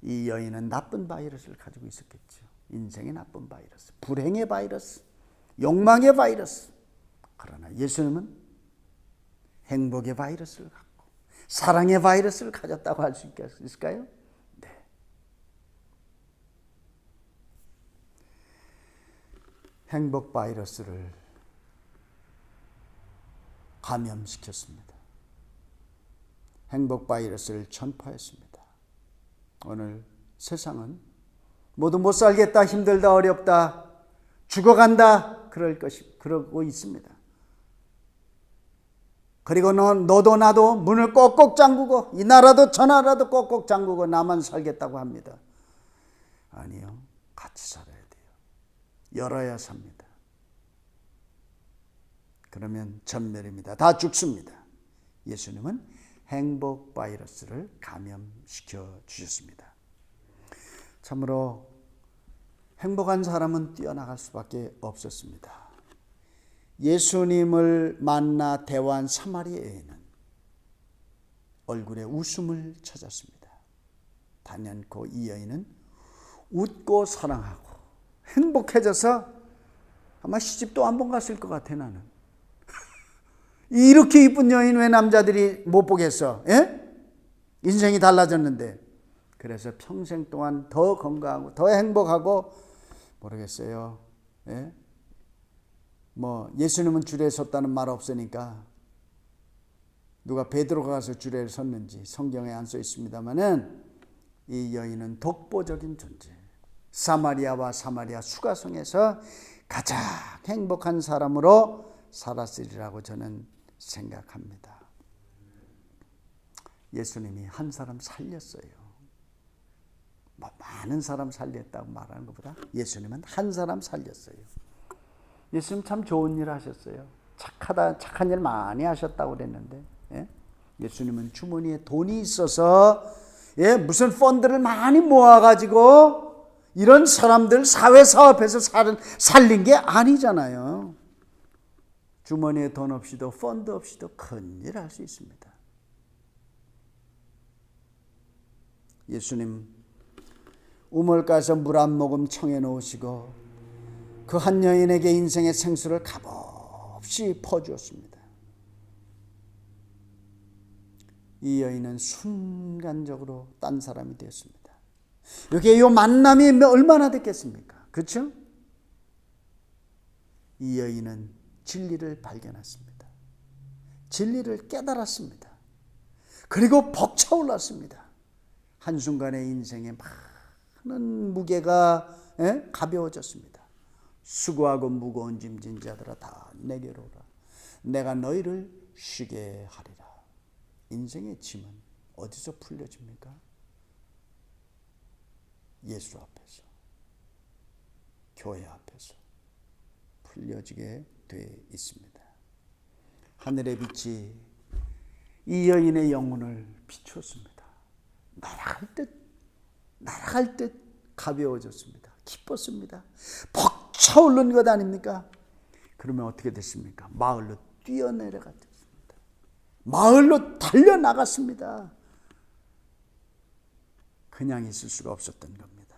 이 여인은 나쁜 바이러스를 가지고 있었겠죠. 인생의 나쁜 바이러스, 불행의 바이러스, 욕망의 바이러스. 그러나 예수님은 행복의 바이러스를 갖고 사랑의 바이러스를 가졌다고 할 수 있을까요? 네. 행복 바이러스를 감염시켰습니다. 행복 바이러스를 전파했습니다. 오늘 세상은 모두 못 살겠다, 힘들다, 어렵다, 죽어간다 그러고 있습니다. 그리고 너도 나도 문을 꼭꼭 잠그고 이 나라도 저 나라도 꼭꼭 잠그고 나만 살겠다고 합니다. 아니요, 같이 살아야 돼요. 열어야 삽니다. 그러면 전멸입니다. 다 죽습니다. 예수님은 행복 바이러스를 감염시켜 주셨습니다. 참으로 행복한 사람은 뛰어나갈 수밖에 없었습니다. 예수님을 만나 대화한 사마리아 여인은 얼굴에 웃음을 찾았습니다. 단연코 이 여인은 웃고 사랑하고 행복해져서 아마 시집도 한 번 갔을 것 같아. 나는 이렇게 이쁜 여인 왜 남자들이 못 보겠어? 예? 인생이 달라졌는데. 그래서 평생 동안 더 건강하고 더 행복하고 모르겠어요. 예? 뭐 예수님은 줄에 섰다는 말 없으니까 누가 베드로가 가서 줄에 섰는지 성경에 안 써 있습니다만은 이 여인은 독보적인 존재. 사마리아와 사마리아 수가성에서 가장 행복한 사람으로 살았으리라고 저는 생각합니다. 예수님이 한 사람 살렸어요. 뭐 많은 사람 살렸다고 말하는 것보다 예수님은 한 사람 살렸어요. 예수님 참 좋은 일 하셨어요. 착한 일 많이 하셨다고 그랬는데, 예? 예수님은 주머니에 돈이 있어서, 예? 무슨 펀드를 많이 모아가지고 이런 사람들 사회사업에서 살린 게 아니잖아요. 주머니에 돈 없이도 펀드 없이도 큰 일 할 수 있습니다. 예수님 우물가에서 물 한 모금 청해 놓으시고 그 한 여인에게 인생의 생수를 값없이 퍼주었습니다. 이 여인은 순간적으로 딴 사람이 되었습니다. 여기에 이 만남이 얼마나 됐겠습니까? 그렇죠? 이 여인은 진리를 발견했습니다. 진리를 깨달았습니다. 그리고 벅차올랐습니다. 한순간에 인생에 많은 무게가 가벼워졌습니다. 수고하고 무거운 짐진 자들아 다 내게로 오라. 내가 너희를 쉬게 하리라. 인생의 짐은 어디서 풀려집니까? 예수 앞에서, 교회 앞에서 풀려지게 돼 있습니다. 하늘의 빛이 이 여인의 영혼을 비추었습니다. 날아갈 듯 가벼워졌습니다. 기뻤습니다. 벅차오른 것 아닙니까? 그러면 어떻게 됐습니까? 마을로 뛰어내려갔습니다. 마을로 달려나갔습니다. 그냥 있을 수가 없었던 겁니다.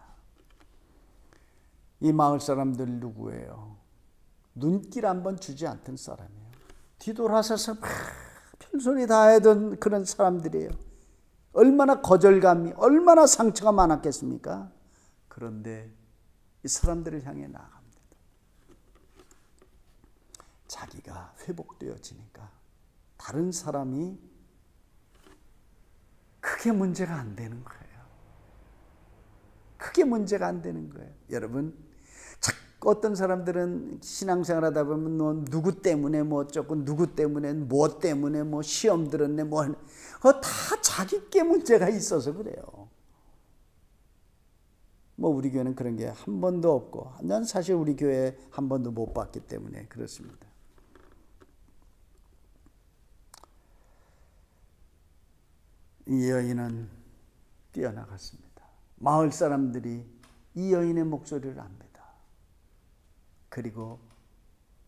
이 마을 사람들 누구예요? 눈길 한번 주지 않던 사람이에요. 뒤돌아서서 막 별소리 다 하던 그런 사람들이에요. 얼마나 거절감이, 얼마나 상처가 많았겠습니까? 그런데 이 사람들을 향해 나아갑니다. 자기가 회복되어지니까 다른 사람이 크게 문제가 안 되는 거예요. 크게 문제가 안 되는 거예요. 여러분, 어떤 사람들은 신앙생활 하다 보면 너 누구 때문에 뭐 어쩌고 누구 때문에 뭐 때문에 뭐 시험 들었네 뭐 다 자기께 문제가 있어서 그래요. 뭐 우리 교회는 그런 게 한 번도 없고 난 사실 우리 교회 한 번도 못 봤기 때문에 그렇습니다. 이 여인은 뛰어나갔습니다. 마을 사람들이 이 여인의 목소리를 압니다. 그리고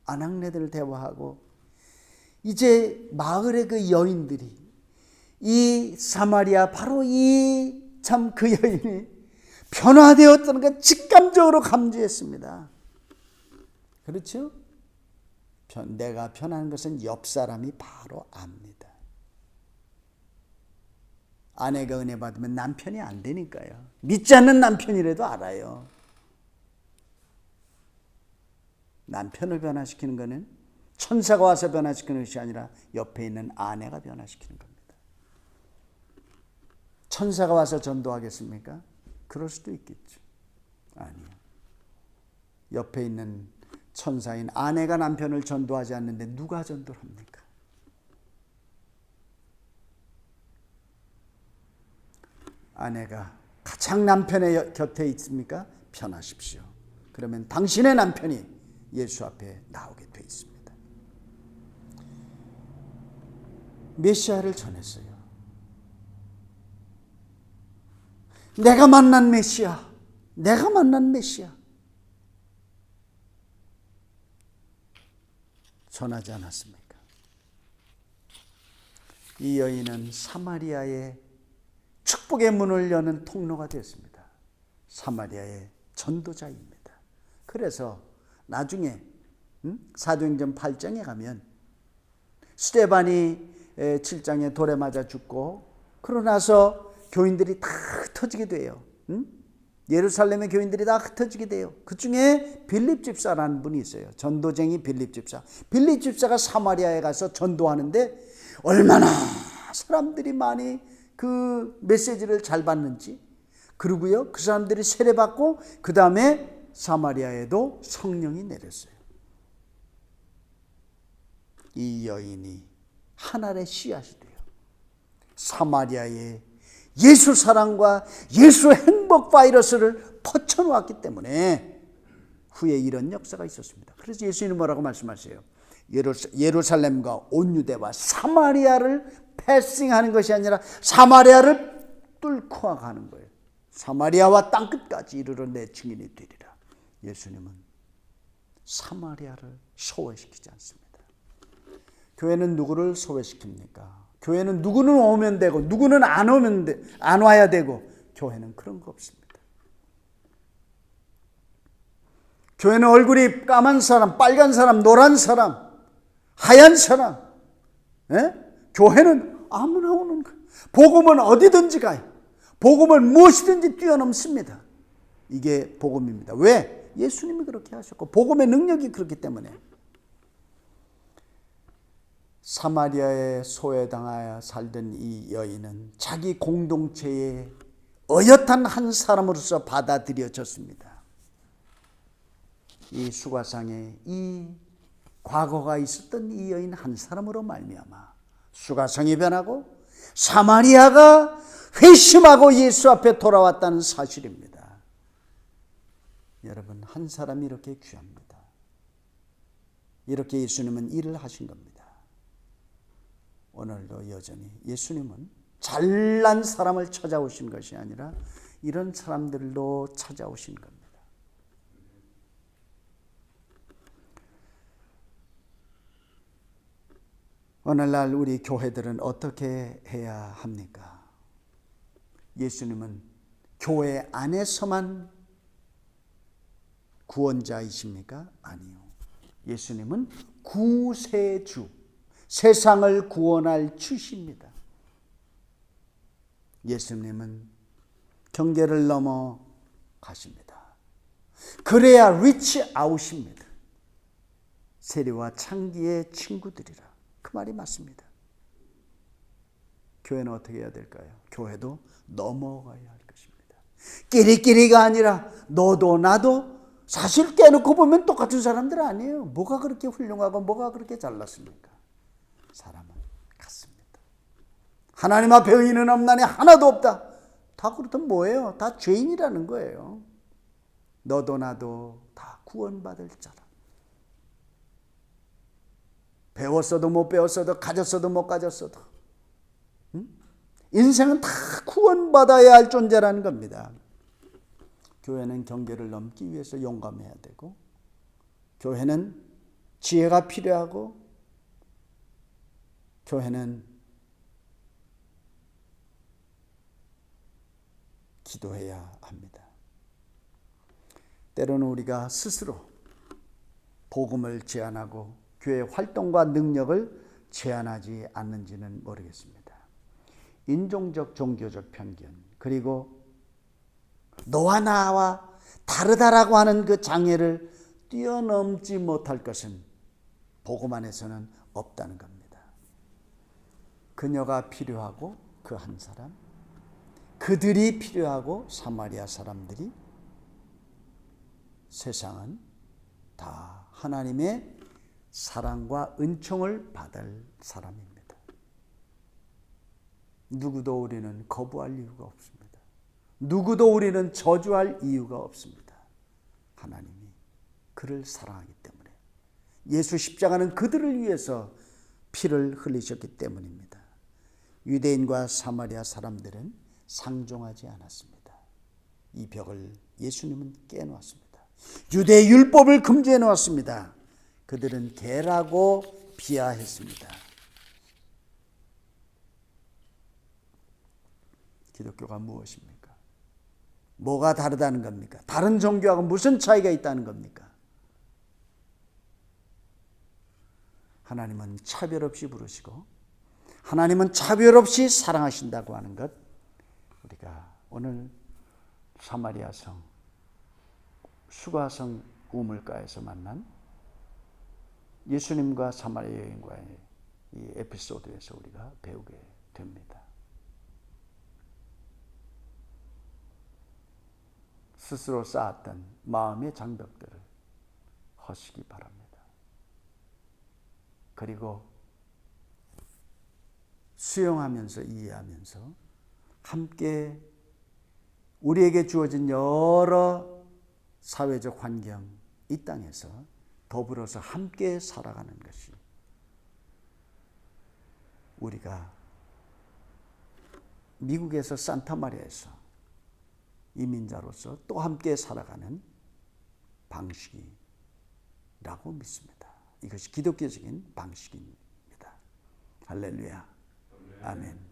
아낙네들 대화하고 이제 마을의 그 여인들이 이 사마리아 바로 이 참 그 여인이 변화되었다는 걸 직감적으로 감지했습니다. 그렇죠? 내가 변하는 것은 옆 사람이 바로 압니다. 아내가 은혜 받으면 남편이 안 되니까요. 믿지 않는 남편이라도 알아요. 남편을 변화시키는 것은 천사가 와서 변화시키는 것이 아니라 옆에 있는 아내가 변화시키는 겁니다. 천사가 와서 전도하겠습니까? 그럴 수도 있겠죠. 아니요. 옆에 있는 천사인 아내가 남편을 전도하지 않는데 누가 전도를 합니까? 아내가 가장 남편의 곁에 있습니까? 편하십시오. 그러면 당신의 남편이 예수 앞에 나오게 돼 있습니다. 메시아를 전했어요. 내가 만난 메시아, 내가 만난 메시아 전하지 않았습니까? 이 여인은 사마리아의 축복의 문을 여는 통로가 되었습니다. 사마리아의 전도자입니다. 그래서 나중에 사도행전 8장에 가면 스데반이 7장에 돌에 맞아 죽고 그러고 나서 교인들이 다 흩어지게 돼요. 예루살렘의 교인들이 다 흩어지게 돼요. 그 중에 빌립 집사라는 분이 있어요. 전도쟁이 빌립 집사. 빌립 집사가 사마리아에 가서 전도하는데 얼마나 사람들이 많이 그 메시지를 잘 받는지. 그리고요, 그 사람들이 세례받고 그 다음에 사마리아에도 성령이 내렸어요. 이 여인이 하늘의 씨앗이 돼요. 사마리아에 예수 사랑과 예수 행복 바이러스를 퍼쳐놓았기 때문에 후에 이런 역사가 있었습니다. 그래서 예수님은 뭐라고 말씀하세요? 예루살렘과 온 유대와 사마리아를 패싱하는 것이 아니라 사마리아를 뚫고 가는 거예요. 사마리아와 땅끝까지 이르러 내 증인이 되리라. 예수님은 사마리아를 소외시키지 않습니다. 교회는 누구를 소외시킵니까? 교회는 누구는 오면 되고 누구는 안 와야 되고, 교회는 그런 거 없습니다. 교회는 얼굴이 까만 사람, 빨간 사람, 노란 사람, 하얀 사람, 교회는 아무나 오는 거예요. 복음은 어디든지 가요. 복음은 무엇이든지 뛰어넘습니다. 이게 복음입니다. 왜? 예수님이 그렇게 하셨고 복음의 능력이 그렇기 때문에. 사마리아에 소외당하여 살던 이 여인은 자기 공동체의 어엿한 한 사람으로서 받아들여졌습니다. 이 수가상에 이 과거가 있었던 이 여인 한 사람으로 말미암아 수가성이 변하고 사마리아가 회심하고 예수 앞에 돌아왔다는 사실입니다. 여러분, 한 사람이 이렇게 귀합니다. 이렇게 예수님은 일을 하신 겁니다. 오늘도 여전히 예수님은 잘난 사람을 찾아오신 것이 아니라 이런 사람들로 찾아오신 겁니다. 오늘날 우리 교회들은 어떻게 해야 합니까? 예수님은 교회 안에서만 구원자이십니까? 아니요. 예수님은 구세주, 세상을 구원할 주십니다. 예수님은 경계를 넘어 가십니다. 그래야 리치 아웃입니다. 세리와 창기의 친구들이라. 그 말이 맞습니다. 교회는 어떻게 해야 될까요? 교회도 넘어가야 할 것입니다. 끼리끼리가 아니라 너도 나도 사실 깨놓고 보면 똑같은 사람들 아니에요. 뭐가 그렇게 훌륭하고 뭐가 그렇게 잘났습니까? 사람은 같습니다. 하나님 앞에 의인은 없나니 하나도 없다. 다 그렇다면 뭐예요? 다 죄인이라는 거예요. 너도 나도 다 구원받을 자라. 배웠어도 못 배웠어도 가졌어도 못 가졌어도 인생은 다 구원받아야 할 존재라는 겁니다. 교회는 경계를 넘기 위해서 용감해야 되고, 교회는 지혜가 필요하고, 교회는 기도해야 합니다. 때로는 우리가 스스로 복음을 제안하고 교회 활동과 능력을 제한하지 않는지는 모르겠습니다. 인종적 종교적 편견, 그리고 너와 나와 다르다라고 하는 그 장애를 뛰어넘지 못할 것은 복음 안에서는 없다는 겁니다. 그녀가 필요하고 그 한 사람, 그들이 필요하고 사마리아 사람들이, 세상은 다 하나님의 사랑과 은총을 받을 사람입니다. 누구도 우리는 거부할 이유가 없습니다. 누구도 우리는 저주할 이유가 없습니다. 하나님이 그를 사랑하기 때문에, 예수 십자가는 그들을 위해서 피를 흘리셨기 때문입니다. 유대인과 사마리아 사람들은 상종하지 않았습니다. 이 벽을 예수님은 깨놓았습니다. 유대 율법을 금지해 놓았습니다. 그들은 개라고 비하했습니다. 기독교가 무엇입니까? 뭐가 다르다는 겁니까? 다른 종교하고 무슨 차이가 있다는 겁니까? 하나님은 차별 없이 부르시고 하나님은 차별 없이 사랑하신다고 하는 것, 우리가 오늘 사마리아성 수가성 우물가에서 만난 예수님과 사마리아 여인과의 이 에피소드에서 우리가 배우게 됩니다. 스스로 쌓았던 마음의 장벽들을 허시기 바랍니다. 그리고 수용하면서 이해하면서 함께 우리에게 주어진 여러 사회적 환경, 이 땅에서 더불어서 함께 살아가는 것이 우리가 미국에서 산타마리아에서 이민자로서 또 함께 살아가는 방식이라고 믿습니다. 이것이 기독교적인 방식입니다. 할렐루야. 아멘.